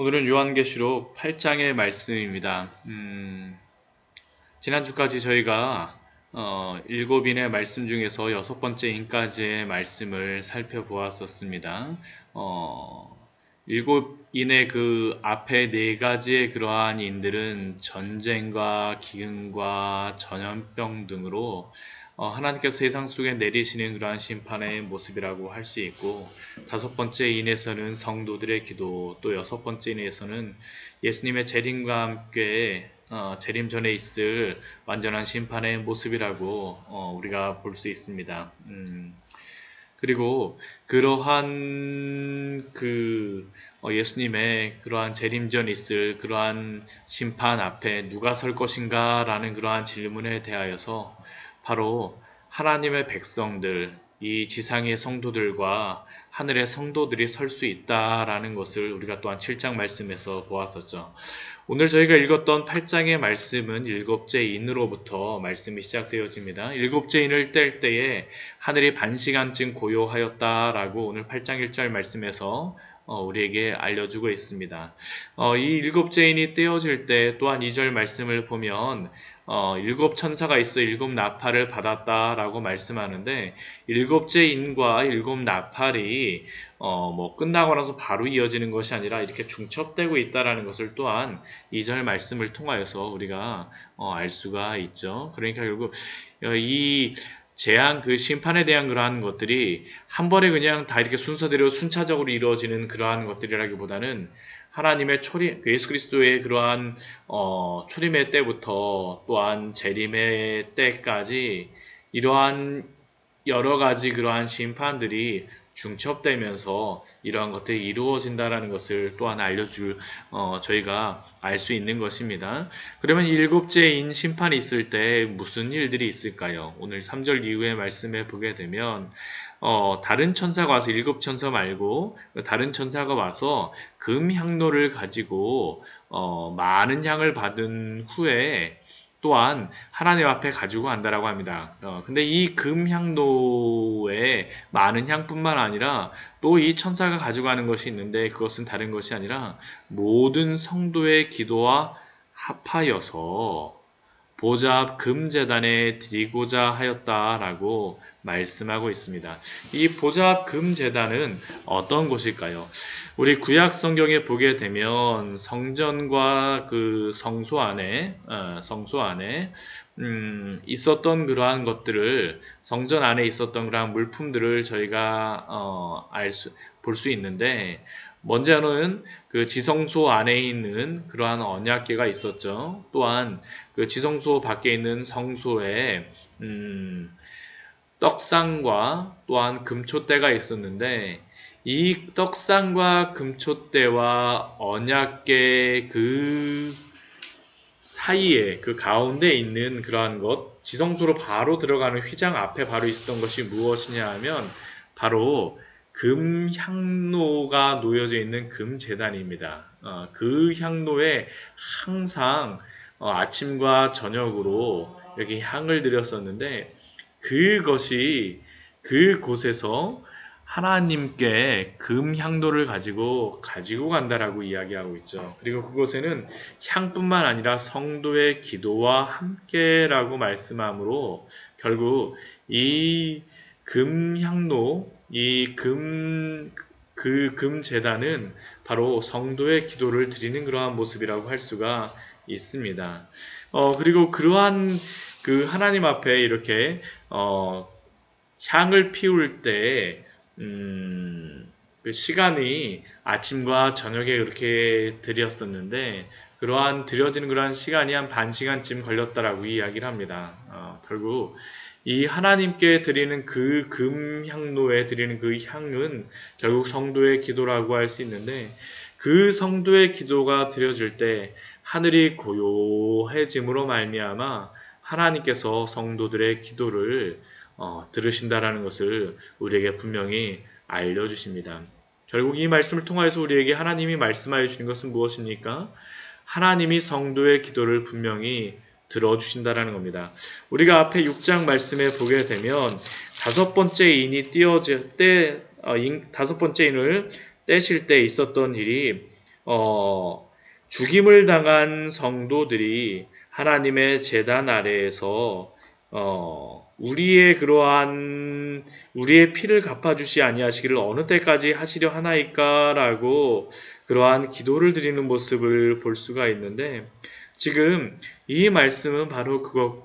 오늘은 요한계시록 8장의 말씀입니다. 지난주까지 저희가 일곱 인의 말씀 중에서 여섯 번째 인까지의 말씀을 살펴보았었습니다. 일곱 인의 그 앞에 네 가지의 그러한 인들은 전쟁과 기근과 전염병 등으로 하나님께서 세상 속에 내리시는 그러한 심판의 모습이라고 할 수 있고, 다섯 번째 인에서는 성도들의 기도, 또 여섯 번째 인에서는 예수님의 재림과 함께 재림 전에 있을 완전한 심판의 모습이라고 우리가 볼 수 있습니다. 그리고 그러한 예수님의 그러한 재림 전 있을 그러한 심판 앞에 누가 설 것인가 라는 그러한 질문에 대하여서 바로 하나님의 백성들, 이 지상의 성도들과 하늘의 성도들이 설 수 있다라는 것을 우리가 또한 7장 말씀에서 보았었죠. 오늘 저희가 읽었던 8장의 말씀은 일곱째 인으로부터 말씀이 시작되어집니다. 일곱째 인을 뗄 때에 하늘이 반시간쯤 고요하였다라고 오늘 8장 1절 말씀에서 우리에게 알려주고 있습니다. 이 일곱째 인이 떼어질 때 또한 2절 말씀을 보면 일곱 천사가 있어 일곱 나팔을 받았다라고 말씀하는데, 일곱째 인과 일곱 나팔이 끝나고 나서 바로 이어지는 것이 아니라 이렇게 중첩되고 있다라는 것을 또한 2절 말씀을 통하여서 우리가 알 수가 있죠. 그러니까 결국 이 재앙, 그 심판에 대한 그러한 것들이 한 번에 그냥 다 이렇게 순서대로 순차적으로 이루어지는 그러한 것들이라기보다는 하나님의 초림, 예수 그리스도의 그러한 초림의 때부터 또한 재림의 때까지 이러한 여러 가지 그러한 심판들이 중첩되면서 이러한 것들이 이루어진다라는 것을 또한 저희가 알 수 있는 것입니다. 그러면 일곱째 인 심판이 있을 때 무슨 일들이 있을까요? 오늘 3절 이후의 말씀에 보게 되면 다른 천사가 와서 일곱 천사 말고 다른 천사가 와서 금 향로를 가지고 많은 향을 받은 후에 또한 하나님 앞에 가지고 간다라고 합니다. 근데 이 금향로에 많은 향뿐만 아니라 또 이 천사가 가지고 가는 것이 있는데, 그것은 다른 것이 아니라 모든 성도의 기도와 합하여서 보좌 앞 금제단에 드리고자 하였다라고 말씀하고 있습니다. 이 보좌 앞 금제단은 어떤 곳일까요? 우리 구약 성경에 보게 되면 성전과 그 성소 안에 있었던 그러한 것들을, 성전 안에 있었던 그러한 물품들을 저희가 볼 수 있는데, 먼저는 그 지성소 안에 있는 그러한 언약궤가 있었죠. 또한 그 지성소 밖에 있는 성소에 떡상과 또한 금촛대가 있었는데, 이 떡상과 금촛대와 언약궤 그 사이에, 그 가운데 있는 그러한 것, 지성소로 바로 들어가는 휘장 앞에 바로 있었던 것이 무엇이냐 하면 바로 금 향로가 놓여져 있는 금 제단입니다. 그 향로에 항상 아침과 저녁으로 이렇게 향을 드렸었는데, 그곳에서 하나님께 금 향도를 가지고 간다라고 이야기하고 있죠. 그리고 그곳에는 향뿐만 아니라 성도의 기도와 함께라고 말씀하므로, 결국 이 금향로, 그 금제단은 바로 성도의 기도를 드리는 그러한 모습이라고 할 수가 있습니다. 그리고 그러한 그 하나님 앞에 이렇게 향을 피울 때 그 시간이 아침과 저녁에 그렇게 드렸었는데, 그러한 드려지는 그러한 시간이 한 반 시간쯤 걸렸다라고 이야기를 합니다. 결국 이 하나님께 드리는 그 금향로에 드리는 그 향은 결국 성도의 기도라고 할 수 있는데, 그 성도의 기도가 드려질 때 하늘이 고요해짐으로 말미암아 하나님께서 성도들의 기도를 들으신다라는 것을 우리에게 분명히 알려주십니다. 결국 이 말씀을 통하여서 우리에게 하나님이 말씀하여 주신 것은 무엇입니까? 하나님이 성도의 기도를 분명히 들어주신다라는 겁니다. 우리가 앞에 6장 말씀에 보게 되면 다섯 번째 인을 떼실 때 있었던 일이 죽임을 당한 성도들이 하나님의 제단 아래에서 우리의 피를 갚아주시 아니하시기를 어느 때까지 하시려 하나이까라고 그러한 기도를 드리는 모습을 볼 수가 있는데, 지금 이 말씀은 바로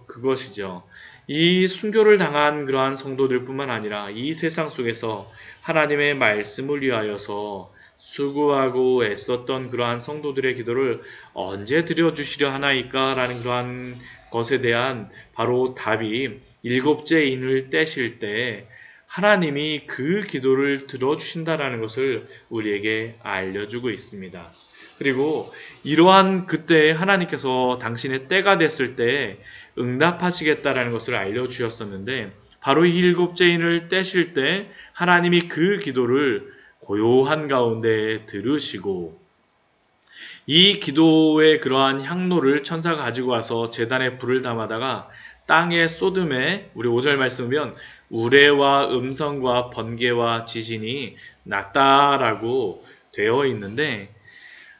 그것이죠. 이 순교를 당한 그러한 성도들뿐만 아니라 이 세상 속에서 하나님의 말씀을 위하여서 수고하고 애썼던 그러한 성도들의 기도를 언제 들여주시려 하나이까라는 그러한 것에 대한 바로 답이 일곱째 인을 떼실 때 하나님이 그 기도를 들어주신다라는 것을 우리에게 알려주고 있습니다. 그리고 이러한 그때 하나님께서 당신의 때가 됐을 때 응답하시겠다라는 것을 알려주셨었는데, 바로 이 일곱째 인을 떼실 때 하나님이 그 기도를 고요한 가운데 들으시고, 이 기도의 그러한 향로를 천사가 가지고 와서 제단에 불을 담아다가 땅에 쏟음에, 우리 5절 말씀이면 우레와 음성과 번개와 지진이 났다라고 되어 있는데,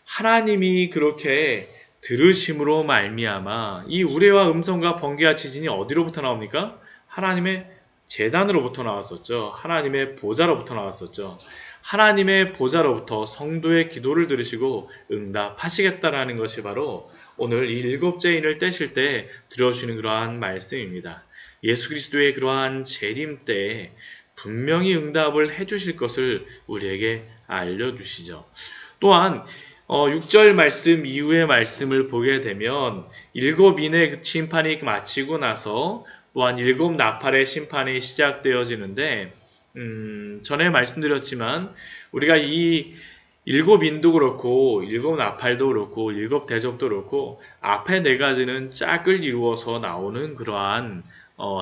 하나님이 그렇게 들으심으로 말미암아 이 우레와 음성과 번개와 지진이 어디로부터 나옵니까? 하나님의 제단으로부터 나왔었죠. 하나님의 보좌로부터 나왔었죠. 하나님의 보좌로부터 성도의 기도를 들으시고 응답하시겠다라는 것이 바로 오늘 이 일곱째 인을 떼실 때 들어주시는 그러한 말씀입니다. 예수 그리스도의 그러한 재림 때에 분명히 응답을 해주실 것을 우리에게 알려주시죠. 또한 6절 말씀 이후의 말씀을 보게 되면 일곱 인의 심판이 마치고 나서 또한 일곱 나팔의 심판이 시작되어지는데, 전에 말씀드렸지만 우리가 이 일곱 인도 그렇고 일곱 나팔도 그렇고 일곱 대접도 그렇고 앞에 네 가지는 짝을 이루어서 나오는 그러한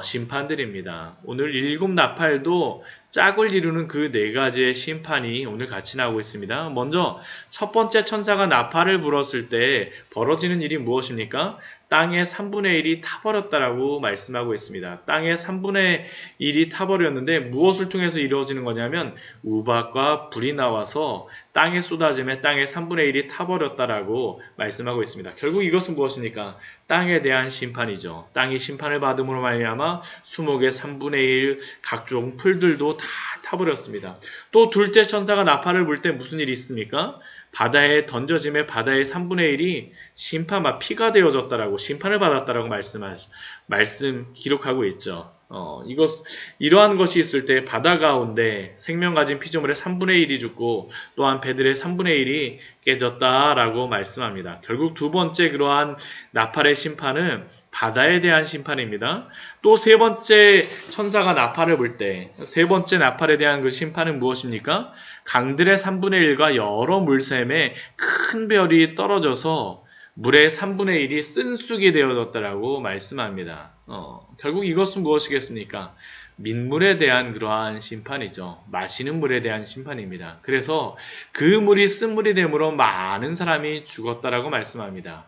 심판들입니다. 오늘 일곱 나팔도 짝을 이루는 그 네 가지의 심판이 오늘 같이 나오고 있습니다. 먼저 첫 번째 천사가 나팔을 불었을 때 벌어지는 일이 무엇입니까? 땅의 3분의 1이 타버렸다라고 말씀하고 있습니다. 땅의 3분의 1이 타버렸는데 무엇을 통해서 이루어지는 거냐면 우박과 불이 나와서 땅에 쏟아짐에 땅의 3분의 1이 타버렸다라고 말씀하고 있습니다. 결국 이것은 무엇입니까? 땅에 대한 심판이죠. 땅이 심판을 받음으로 말미암아 수목의 3분의 1 각종 풀들도 다 타버렸습니다. 또 둘째 천사가 나팔을 불 때 무슨 일이 있습니까? 바다에 던져짐에 바다의 3분의 1이 피가 되어졌다라고 심판을 받았다라고 기록하고 있죠. 이러한 것이 있을 때 바다 가운데 생명 가진 피조물의 3분의 1이 죽고 또한 배들의 3분의 1이 깨졌다라고 말씀합니다. 결국 두 번째 그러한 나팔의 심판은 바다에 대한 심판입니다. 또 세 번째 천사가 나팔을 불 때 세 번째 나팔에 대한 그 심판은 무엇입니까? 강들의 3분의 1과 여러 물샘에 큰 별이 떨어져서 물의 3분의 1이 쓴쑥이 되어졌다라고 말씀합니다. 결국 이것은 무엇이겠습니까? 민물에 대한 그러한 심판이죠. 마시는 물에 대한 심판입니다. 그래서 그 물이 쓴물이 되므로 많은 사람이 죽었다라고 말씀합니다.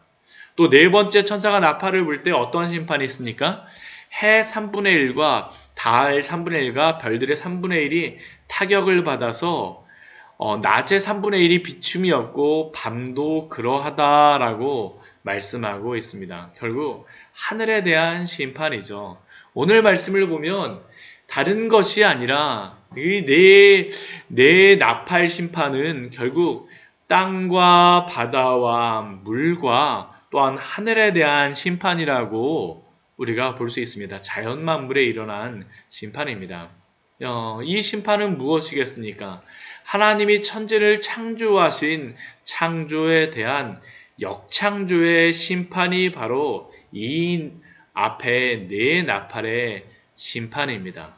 또 네 번째 천사가 나팔을 불 때 어떤 심판이 있습니까? 해 3분의 1과 달 3분의 1과 별들의 3분의 1이 타격을 받아서 낮의 3분의 1이 비춤이 없고 밤도 그러하다라고 말씀하고 있습니다. 결국 하늘에 대한 심판이죠. 오늘 말씀을 보면 다른 것이 아니라 이 네 나팔 심판은 결국 땅과 바다와 물과 또한 하늘에 대한 심판이라고 우리가 볼 수 있습니다. 자연 만물에 일어난 심판입니다. 이 심판은 무엇이겠습니까? 하나님이 천지를 창조하신 창조에 대한 역창조의 심판이 바로 이 앞에 네 나팔의 심판입니다.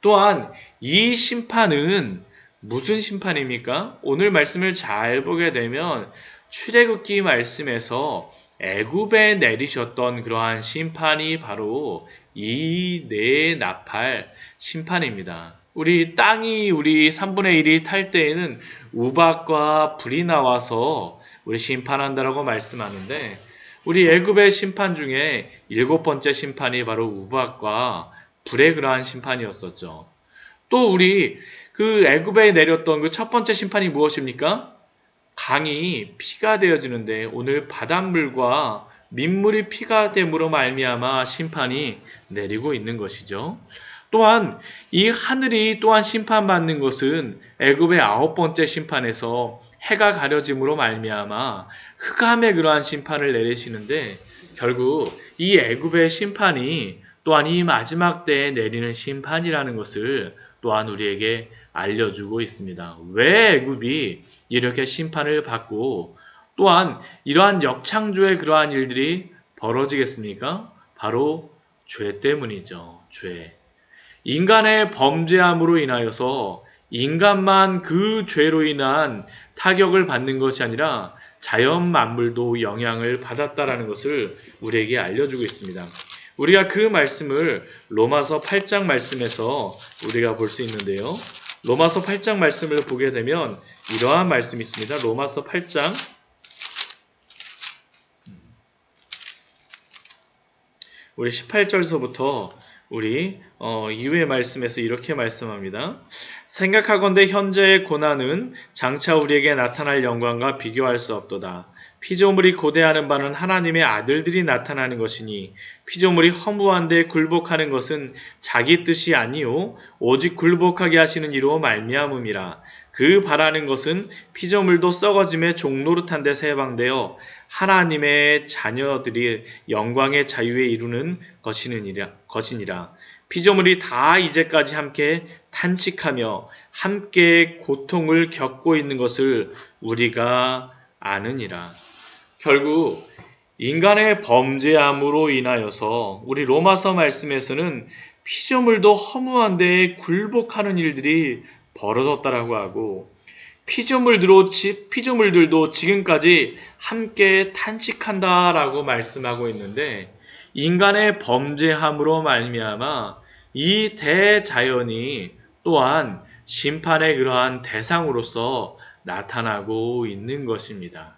또한 이 심판은 무슨 심판입니까? 오늘 말씀을 잘 보게 되면 출애굽기 말씀에서 애굽에 내리셨던 그러한 심판이 바로 이 네 나팔 심판입니다. 우리 땅이 우리 3분의 1이 탈 때에는 우박과 불이 나와서 우리 심판한다라고 말씀하는데, 우리 애굽의 심판 중에 일곱 번째 심판이 바로 우박과 불의 그러한 심판이었었죠. 또 우리 그 애굽에 내렸던 그 첫 번째 심판이 무엇입니까? 강이 피가 되어지는데 오늘 바닷물과 민물이 피가 됨으로 말미암아 심판이 내리고 있는 것이죠. 또한 이 하늘이 또한 심판받는 것은 애굽의 9번째 심판에서 해가 가려짐으로 말미암아 흑암의 그러한 심판을 내리시는데 결국 이 애굽의 심판이 또한 이 마지막 때에 내리는 심판이라는 것을 또한 우리에게 알려주고 있습니다. 왜 애굽이 이렇게 심판을 받고 또한 이러한 역창조의 그러한 일들이 벌어지겠습니까? 바로 죄 때문이죠. 죄. 인간의 범죄함으로 인하여서 인간만 그 죄로 인한 타격을 받는 것이 아니라 자연 만물도 영향을 받았다라는 것을 우리에게 알려주고 있습니다. 우리가 그 말씀을 로마서 8장 말씀에서 우리가 볼 수 있는데요. 로마서 8장 말씀을 보게 되면 이러한 말씀이 있습니다. 로마서 8장 우리 18절서부터 우리 이후의 말씀에서 이렇게 말씀합니다. 생각하건대 현재의 고난은 장차 우리에게 나타날 영광과 비교할 수 없도다. 피조물이 고대하는 바는 하나님의 아들들이 나타나는 것이니 피조물이 허무한데 굴복하는 것은 자기 뜻이 아니요 오직 굴복하게 하시는 이로 말미암음이라. 그 바라는 것은 피조물도 썩어짐에 종노릇한 데 해방되어 하나님의 자녀들이 영광의 자유에 이루는 것이니라. 피조물이 다 이제까지 함께 탄식하며 함께 고통을 겪고 있는 것을 우리가 아느니라. 결국 인간의 범죄함으로 인하여서 우리 로마서 말씀에서는 피조물도 허무한데 굴복하는 일들이 벌어졌다라고 하고 피조물들도 지금까지 함께 탄식한다라고 말씀하고 있는데 인간의 범죄함으로 말미암아 이 대자연이 또한 심판의 그러한 대상으로서 나타나고 있는 것입니다.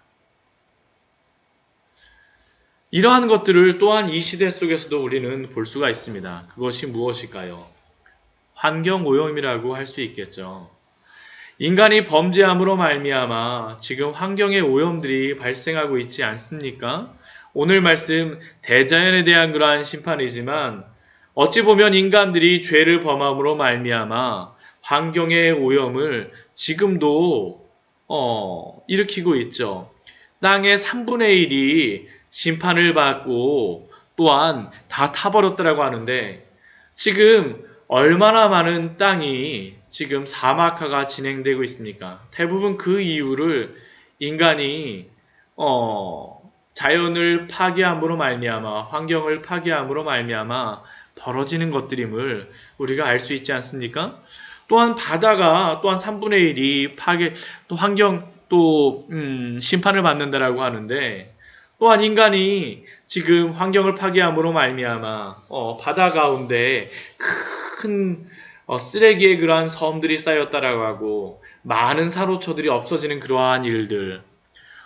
이러한 것들을 또한 이 시대 속에서도 우리는 볼 수가 있습니다. 그것이 무엇일까요? 환경오염이라고 할 수 있겠죠. 인간이 범죄함으로 말미암아 지금 환경의 오염들이 발생하고 있지 않습니까? 오늘 말씀 대자연에 대한 그러한 심판이지만 어찌 보면 인간들이 죄를 범함으로 말미암아 환경의 오염을 지금도 일으키고 있죠. 땅의 3분의 1이 심판을 받고 또한 다 타버렸다라고 하는데 지금 얼마나 많은 땅이 지금 사막화가 진행되고 있습니까? 대부분 그 이유를 인간이 자연을 파괴함으로 말미암아 환경을 파괴함으로 말미암아 벌어지는 것들임을 우리가 알 수 있지 않습니까? 또한 바다가 또한 3분의 1이 파괴 또 환경 또 심판을 받는다라고 하는데 또한 인간이 지금 환경을 파괴함으로 말미암아 바다 가운데 큰 쓰레기의 그러한 섬들이 쌓였다라고 하고 많은 산호초들이 없어지는 그러한 일들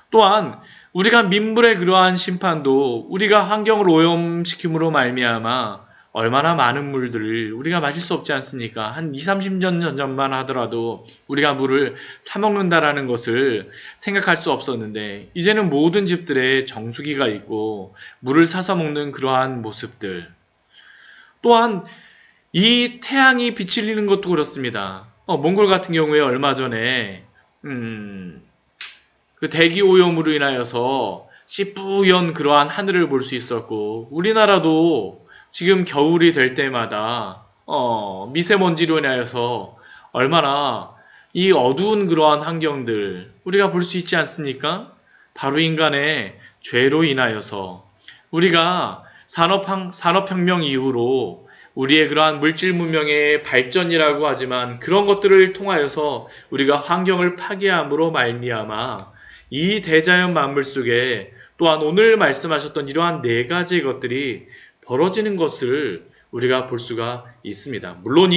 또한 우리가 민물의 그러한 심판도 우리가 환경을 오염시킴으로 말미암아 얼마나 많은 물들을 우리가 마실 수 없지 않습니까? 한 20-30년 전만 하더라도 우리가 물을 사 먹는다라는 것을 생각할 수 없었는데 이제는 모든 집들에 정수기가 있고 물을 사서 먹는 그러한 모습들 또한 이 태양이 비치는 것도 그렇습니다. 몽골 같은 경우에 얼마 전에 그 대기 오염으로 인하여서 씨뿌연 그러한 하늘을 볼 수 있었고 우리나라도 지금 겨울이 될 때마다 미세먼지로 인하여서 얼마나 이 어두운 그러한 환경들 우리가 볼 수 있지 않습니까? 바로 인간의 죄로 인하여서 우리가 산업혁명 이후로 우리의 그러한 물질 문명의 발전이라고 하지만 그런 것들을 통하여서 우리가 환경을 파괴함으로 말미암아 이 대자연 만물 속에 또한 오늘 말씀하셨던 이러한 4가지 것들이 벌어지는 것을 우리가 볼 수가 있습니다. 물론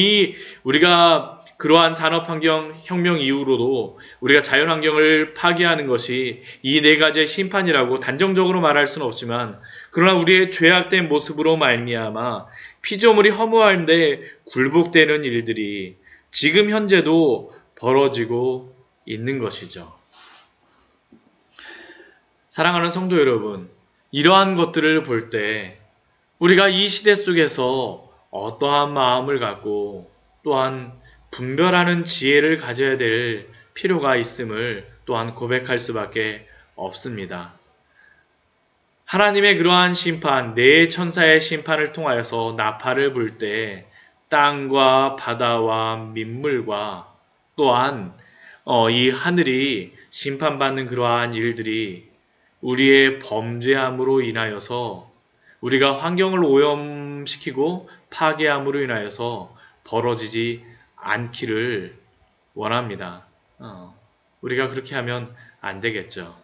우리가 그러한 산업혁명 이후로도 우리가 자연환경을 파괴하는 것이 이 4가지의 심판이라고 단정적으로 말할 수는 없지만 그러나 우리의 죄악된 모습으로 말미암아 피조물이 허무한데 굴복되는 일들이 지금 현재도 벌어지고 있는 것이죠. 사랑하는 성도 여러분, 이러한 것들을 볼 때 우리가 이 시대 속에서 어떠한 마음을 갖고 또한 분별하는 지혜를 가져야 될 필요가 있음을 또한 고백할 수밖에 없습니다. 하나님의 그러한 심판, 네 천사의 심판을 통하여서 나팔을 불 때 땅과 바다와 민물과 또한 이 하늘이 심판받는 그러한 일들이 우리의 범죄함으로 인하여서 우리가 환경을 오염시키고 파괴함으로 인하여서 벌어지지 않기를 원합니다. 우리가 그렇게 하면 안 되겠죠.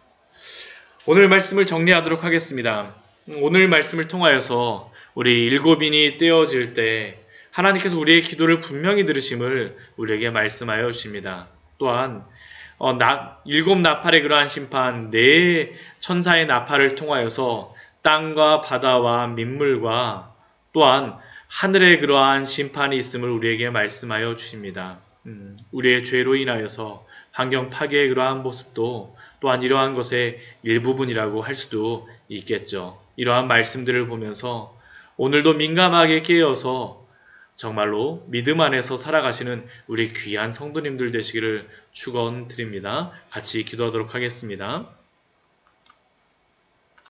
오늘 말씀을 정리하도록 하겠습니다. 오늘 말씀을 통하여서 우리 일곱인이 떼어질 때 하나님께서 우리의 기도를 분명히 들으심을 우리에게 말씀하여 주십니다. 또한 일곱 나팔의 그러한 심판, 네 천사의 나팔을 통하여서 땅과 바다와 민물과 또한 하늘의 그러한 심판이 있음을 우리에게 말씀하여 주십니다. 우리의 죄로 인하여서 환경 파괴의 그러한 모습도 또한 이러한 것의 일부분이라고 할 수도 있겠죠. 이러한 말씀들을 보면서 오늘도 민감하게 깨어서 정말로 믿음 안에서 살아가시는 우리 귀한 성도님들 되시기를 축원드립니다. 같이 기도하도록 하겠습니다.